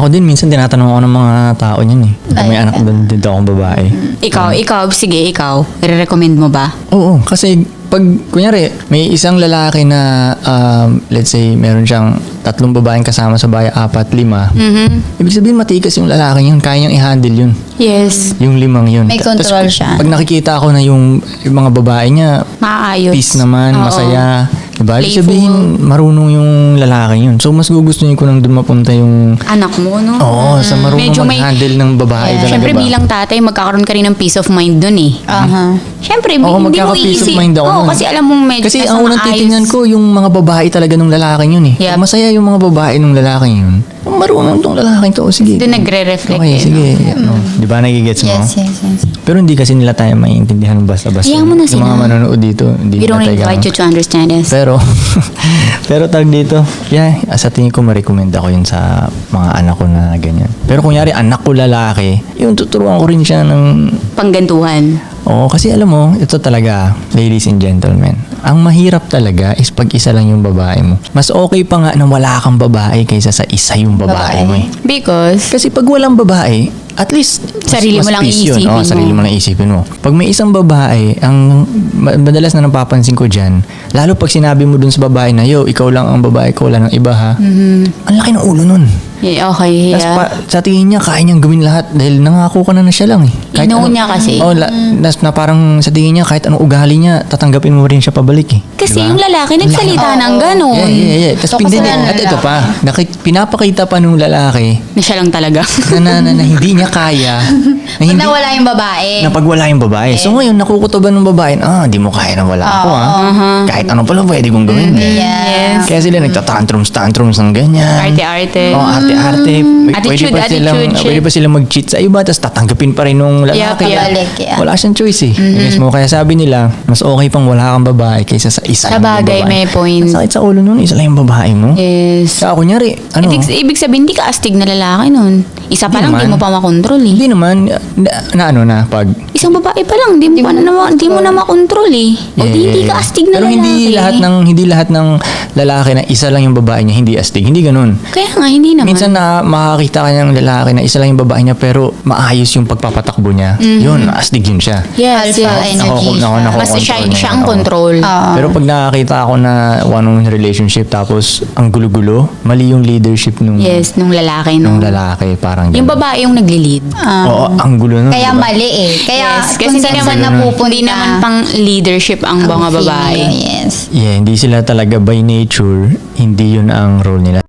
Ako din, minsan tinatanong ako ng mga tao niyan eh. Kung may anak doon dito akong babae. Ikaw, sige, ikaw. I-recommend mo ba? Oo, kasi pag, kunyari, may isang lalaki na, let's say, meron siyang 3 babaeng kasama sa bahay, 4, 5. Ibig sabihin, matikas yung lalaki yun. Kaya niyang i-handle yun. Yes. Yung 5 yun. May control siya. Pag nakikita ko na yung mga babae niya, Maayos. peace naman, Oo. masaya. Diba? Ibig Playful. sabihin, marunong yung lalaki yun. So, mas gugustuhin ko nang doon mapunta yung... Anak mo, no? Oo, sa marunong Medyo may- mag-handle ng babae talaga Siyempre ba? bilang tatay, magkakaroon ka rin ng peace of mind dun eh. Aha. Siyempre, Oo, hindi mo magkaka-peace of iisip. mind ako Oo, nun. kasi alam mo medyo Kasi nasa ang unang maayos. titingnan ko, yung mga babae talaga nung lalaki yun eh. Yep. Kung masaya yung mga babae nung lalaki yun, marunong tong lalaking to. Sige. Doon nagre-reflect Okay, eh. sige. No? Di ba nagigets mo? Yes, yes, yes. Pero hindi kasi nila tayo maintindihan ng basta-basta. Hayaan mo na Yung mga sila. manonood dito, hindi We don't na tayo invite you to understand us. pero tag dito, sa tingin ko ma-recommend ako yun sa mga anak ko na ganyan. Pero kunyari anak ko lalaki, yung tuturuan ko rin siya ng... Panggantuhan. Oo, kasi alam mo, ito talaga, ladies and gentlemen, ang mahirap talaga is pag isa lang yung babae mo. Mas okay pa nga na wala kang babae kaysa sa isa yung babae mo eh. Because, Kasi pag walang babae, at least Sarili mo lang peace yun. iisipin Oo, mo. sarili mo lang isipin mo. Pag may isang babae, ang madalas na napapansin ko dyan, lalo pag sinabi mo dun sa babae na, yo, ikaw lang ang babae ko, wala ng iba ha. Ang laki ng ulo nun. yeah, okay, Tapos yeah. sa tingin niya, kaya niyang gawin lahat dahil nangako ka na siya lang eh. I-know niya kasi. Oh, na parang sa tingin niya, kahit anong ugali niya, tatanggapin mo rin siya pabalik eh. Kasi Diba? yung lalaki nagsalita ng ganun. Yeah. Tapos So, kasalanan at ito nila. pa, pinapakita pa nung lalaki Na siya lang talaga. na hindi niya kaya. Na Pag hindi, nawala yung babae. na pag wala yung babae. So ngayon, nakukutuban ng babae, di mo kaya na wala ako ha. Kahit ano pala pwede kong gawin. Yes. Kaya sila nagtatantrums ng ganyan. Arte-arte. Oh, arte-arte. Attitude, Pwede pa silang mag-cheat sa iba, tapos tatanggapin pa rin nung lalaki. Yeah. Balik, yeah. Wala siyang choice eh. Mismo, kaya sabi nila, mas okay pang wala kang babae kaysa sa isa Sa lang yung bagay, babae. may point. Ang sakit sa ulo nun, isa lang yung babae mo. Yes. Kaya kunyari, Ibig sabihin, di ka astig na lalaki nun. Isa pa Hindi lang, di naman. mo pa makontrol eh. hindi naman, pag Isang babae pa lang, di mo na makontrol eh. O di, hindi ka astig na pero lalaki. hindi lahat ng lalaki na isa lang yung babae niya hindi astig. Hindi ganun. Kaya nga, hindi naman. Minsan na makakita ka ng lalaki na isa lang yung babae niya pero maayos yung pagpapatakbo niya. Yun, astig yun siya. Yes, Alpha yes. energy siya. Mas siya ang control. Pero pag nakakita ako na one-on-one relationship tapos ang gulo-gulo, mali yung leadership nung Yes, nung lalaki, no? parang Yung ganun. babae yung nagli-lead. Oo, ang gulo nun. Kaya diba? mali eh. Kaya Yes, kung kasi hindi saan naman, napupunta. hindi naman pang leadership ang mga babae. Yes. Yeah, hindi sila talaga by nature, hindi yun ang role nila.